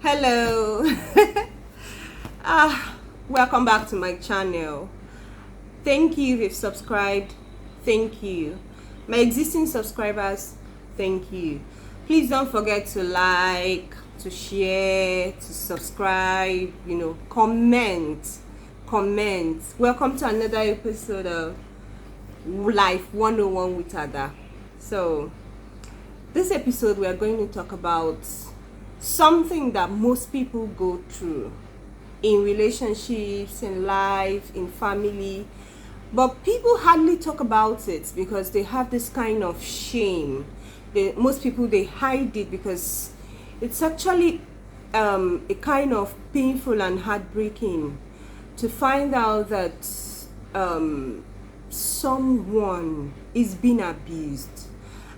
Hello. Welcome back to my channel. Thank you if you've subscribed. Thank you. My existing subscribers, thank you. Please don't forget to like, to share, to subscribe, comment. Welcome to another episode of Life 101 with Ada. So this episode we are going to talk about something that most people go through in relationships, in life, in family, but people hardly talk about it because they have this kind of shame. Most people, they hide it because it's actually a kind of painful and heartbreaking to find out that someone is being abused,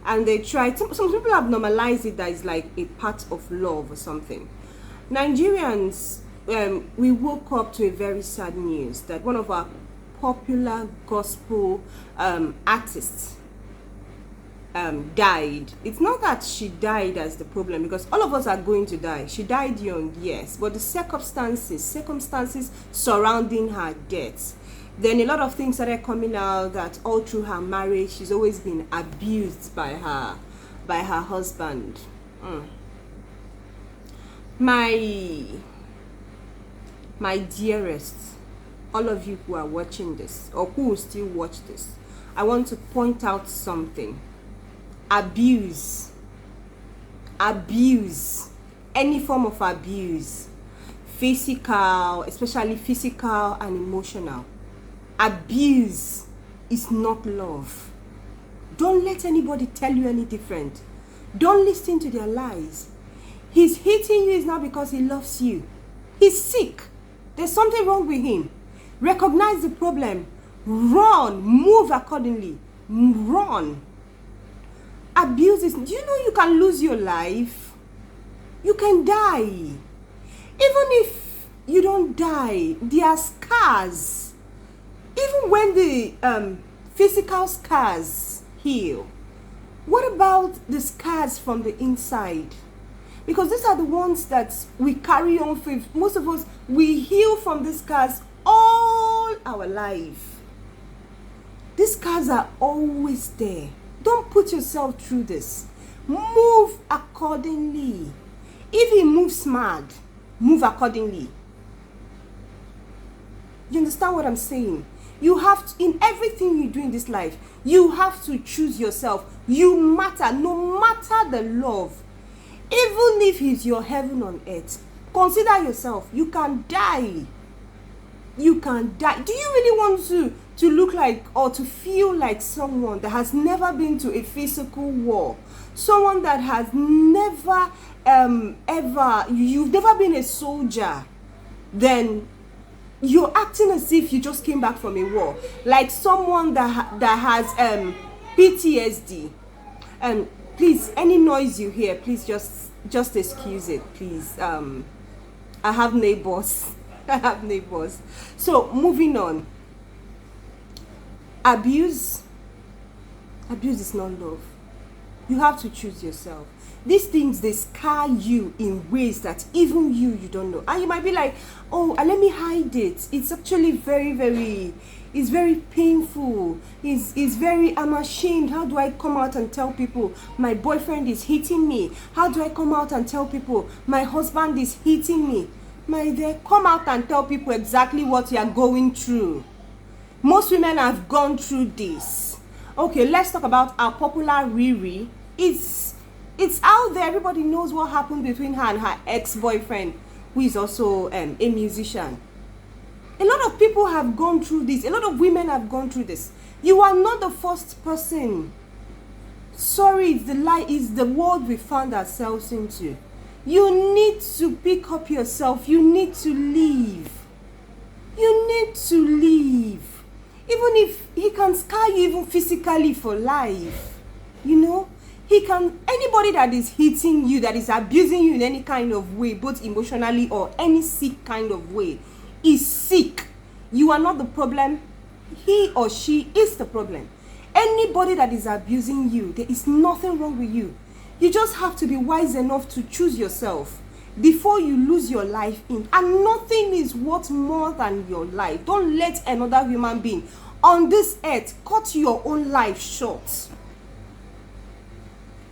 and they try. Some people have normalized it that it's like a part of love or something. Nigerians, we woke up to a very sad news that one of our popular gospel artists died. It's not that she died as the problem, because all of us are going to die. She died young, yes, but the circumstances surrounding her death. Then a lot of things started coming out that all through her marriage she's always been abused by her husband. My dearest, all of you who are watching this or who will still watch this, I want to point out something. Abuse, any form of abuse, physical, especially physical and emotional. Abuse is not love. Don't let anybody tell you any different. Don't listen to their lies. He's hitting you is not because he loves you. He's sick. There's something wrong with him. Recognize the problem. Run. Move accordingly. Run. Abuse is... Do you know you can lose your life? You can die. Even if you don't die, there are scars. Even when the physical scars heal, what about the scars from the inside? Because these are the ones that we carry on with. Most of us, we heal from these scars all our life. These scars are always there. Don't put yourself through this. Move accordingly. If he moves mad, move accordingly. You understand what I'm saying? You have to, in everything you do in this life, you have to choose yourself. You matter, no matter the love. Even if he's your heaven on earth, consider yourself. You can die. You can die. Do you really want to look like or to feel like someone that has never been to a physical war? Someone that has never, you've never been a soldier. Then you're acting as if you just came back from a war, like someone that has PTSD. Please, any noise you hear, please just excuse it, please. I have neighbors. So moving on. Abuse is not love. You have to choose yourself. These things, they scar you in ways that even you don't know. And you might be like, oh, let me hide it. It's actually it's very painful. I'm ashamed. How do I come out and tell people my boyfriend is hitting me? How do I come out and tell people my husband is hitting me? My dear, come out and tell people exactly what you are going through. Most women have gone through this. Okay, let's talk about our popular Riri. It's out there. Everybody knows what happened between her and her ex-boyfriend, who is also a musician. A lot of people have gone through this. A lot of women have gone through this. You are not the first person. Sorry, it's the world we found ourselves into. You need to pick up yourself. You need to leave. Even if he can scar you even physically for life, anybody that is hitting you, that is abusing you in any kind of way, both emotionally or any sick kind of way, is sick. You are not the problem. He or she is the problem. Anybody that is abusing you, there is nothing wrong with you. You just have to be wise enough to choose yourself. before you lose your life in. And nothing is worth more than your life. Don't let another human being on this earth cut your own life short.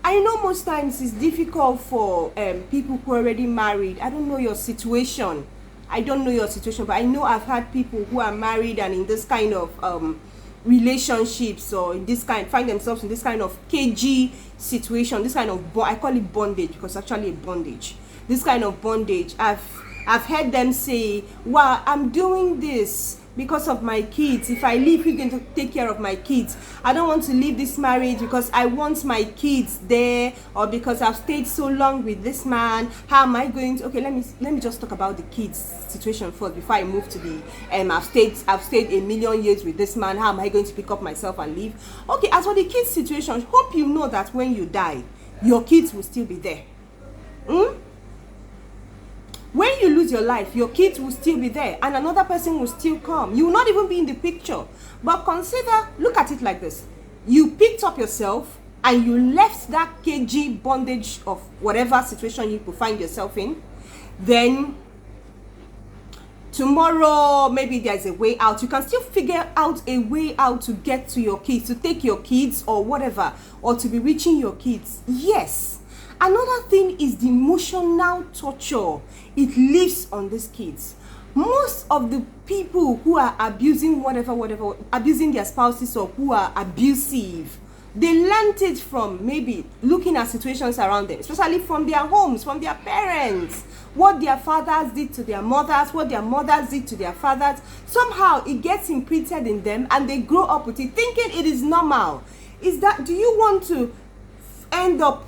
I know most times it's difficult for people who are already married. I don't know your situation. But I know I've had people who are married and in this kind of relationships, or in this kind, find themselves in this kind of cagey situation, this kind of I call it bondage, because it's actually a bondage. This kind of bondage, I've heard them say, well, I'm doing this because of my kids. If I leave, who's going to take care of my kids? I don't want to leave this marriage because I want my kids there, or because I've stayed so long with this man. How am I going to? Okay, let me just talk about the kids situation first before I move to the I've stayed a million years with this man. How am I going to pick up myself and leave? Okay, as for the kids situation, hope you know that when you die, your kids will still be there. When you lose your life, your kids will still be there, and another person will still come. You will not even be in the picture. But look at it like this. You picked up yourself and you left that cagey bondage of whatever situation you could find yourself in. Then tomorrow, maybe there's a way out. You can still figure out a way out to get to your kids, to take your kids or whatever, or to be reaching your kids. Yes. Another thing is the emotional torture it leaves on these kids. Most of the people who are abusing whatever, abusing their spouses, or who are abusive, they learned it from maybe looking at situations around them, especially from their homes, from their parents, what their fathers did to their mothers, what their mothers did to their fathers. Somehow it gets imprinted in them and they grow up with it, thinking it is normal. Do you want to end up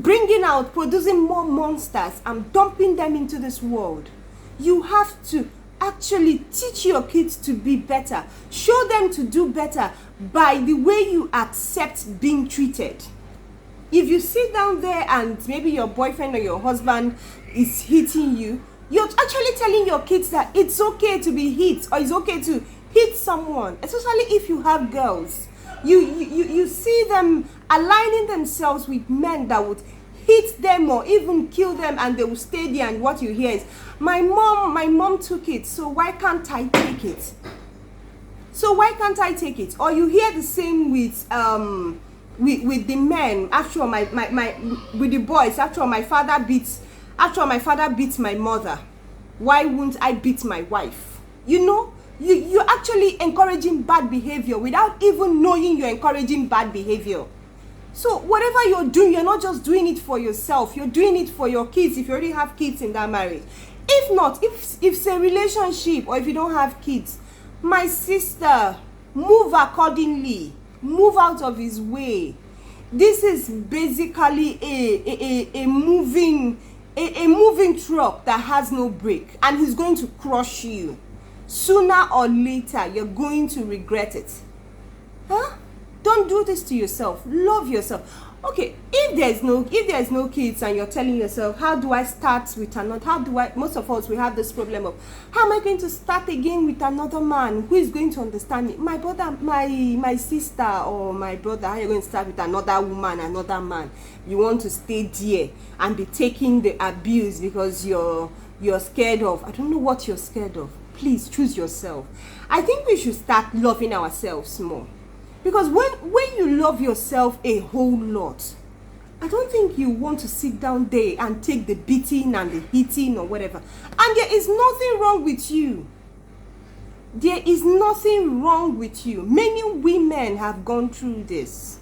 producing more monsters and dumping them into this world? You have to actually teach your kids to be better. Show them to do better by the way you accept being treated. If you sit down there and maybe your boyfriend or your husband is hitting you, you're actually telling your kids that it's okay to be hit, or it's okay to hit someone, especially if you have girls. You see them aligning themselves with men that would hit them or even kill them, and they will stay there, and what you hear is, my mom took it, so why can't I take it? Or you hear the same with the men. After all, with the boys, after all, my father beats my mother, why won't I beat my wife? You're actually encouraging bad behavior without even knowing you're encouraging bad behavior. So whatever you're doing, you're not just doing it for yourself, you're doing it for your kids, if you already have kids in that marriage. If not, if it's a relationship, or if you don't have kids, my sister, move accordingly. Move out of his way. This is basically a moving truck that has no brake, and he's going to crush you. Sooner or later, you're going to regret it. Don't do this to yourself. Love yourself. Okay, if there's no kids and you're telling yourself, how do I start with another? Most of us, we have this problem of, how am I going to start again with another man who is going to understand me? My brother, my sister, or my brother, how are you going to start with another woman, another man? You want to stay there and be taking the abuse because you're scared of, I don't know what you're scared of. Please choose yourself. I think we should start loving ourselves more. Because when you love yourself a whole lot, I don't think you want to sit down there and take the beating and the hitting or whatever. And there is nothing wrong with you. There is nothing wrong with you. Many women have gone through this.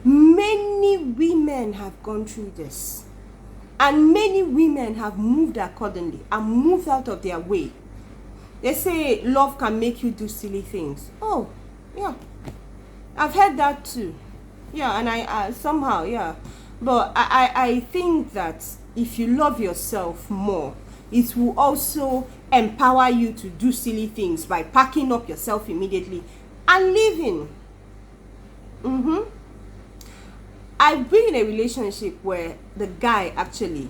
Many women have gone through this. And many women have moved accordingly and moved out of their way. They say love can make you do silly things. Oh, yeah. I've heard that too. Yeah, and I somehow, yeah. But I think that if you love yourself more, it will also empower you to do silly things by packing up yourself immediately and leaving. I've been in a relationship where the guy actually,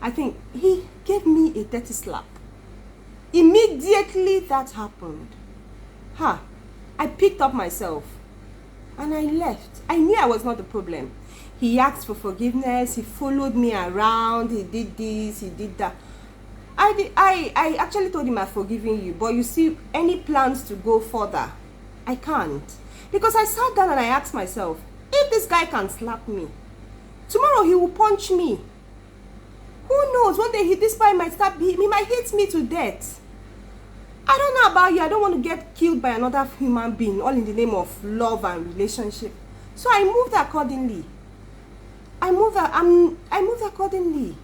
I think he gave me a dirty slap. Immediately that happened, I picked up myself and I left. I knew I was not the problem. He asked for forgiveness. He followed me around. He did this, he did that. I actually told him I've forgiven you, but you see, any plans to go further, I can't. Because I sat down and I asked myself, if this guy can slap me, tomorrow he will punch me. Who knows? One day this guy might he might hit me to death. I don't know about you. I don't want to get killed by another human being, all in the name of love and relationship. So I moved accordingly. I moved accordingly.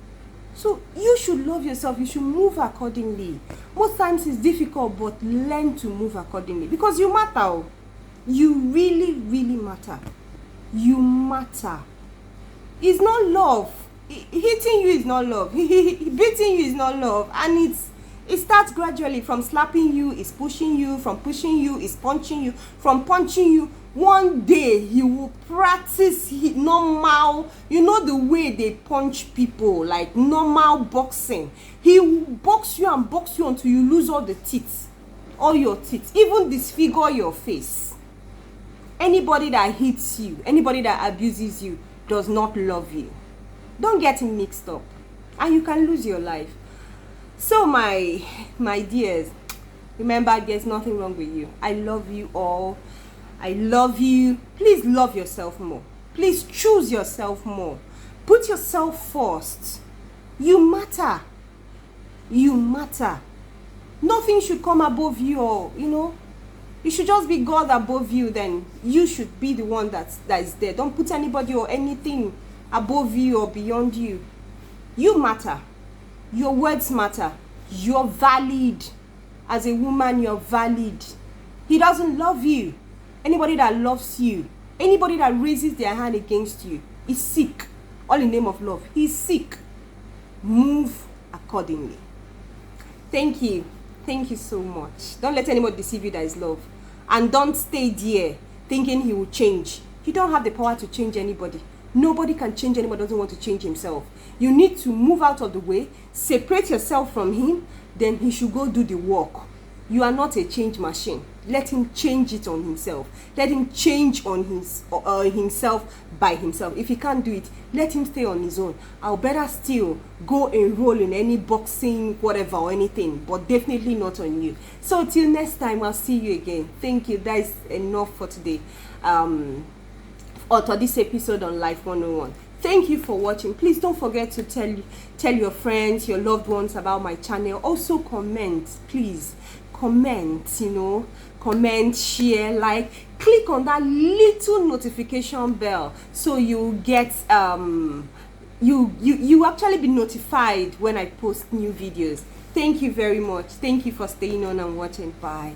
So you should love yourself. You should move accordingly. Most times it's difficult, but learn to move accordingly, because you matter. You really, really matter. You matter. It's not love. Hitting you is not love. Beating you is not love. And it starts gradually. From slapping you is pushing you. From pushing you is punching you. From punching you, one day he will practice normal, you know, the way they punch people, like normal boxing. He will box you and box you until you lose all the teeth, all your teeth, even disfigure your face. Anybody that hits you, anybody that abuses you, does not love you. Don't get him mixed up, and you can lose your life. So my dears, remember, there's nothing wrong with you. I love you all. I love you. Please love yourself more. Please choose yourself more. Put yourself first. You matter. You matter. Nothing should come above you, or, you know, you should just be God above you. Then you should be the one that is there. Don't put anybody or anything above you or beyond you. You matter. Your words matter. You're valid. As a woman, you're valid. He doesn't love you. Anybody that loves you, anybody that raises their hand against you, is sick. All in the name of love. He's sick. Move accordingly. Thank you. Thank you so much. Don't let anybody deceive you that is love. And don't stay there thinking he will change. You don't have the power to change anybody. Nobody can change anybody who doesn't want to change himself. You need to move out of the way, separate yourself from him, then he should go do the work. You are not a change machine. Let him change it on himself. Let him change on himself by himself. If he can't do it, let him stay on his own. I'll better still go enroll in any boxing, whatever, or anything, but definitely not on you. So till next time, I'll see you again. Thank you. That is enough for today. Or for this episode on Life 101. Thank you for watching. Please don't forget to tell your friends, your loved ones about my channel. Also comment, please. Comment, you know, comment, share, like, click on that little notification bell so you get you actually be notified when I post new videos. Thank you very much. Thank you for staying on and watching. Bye.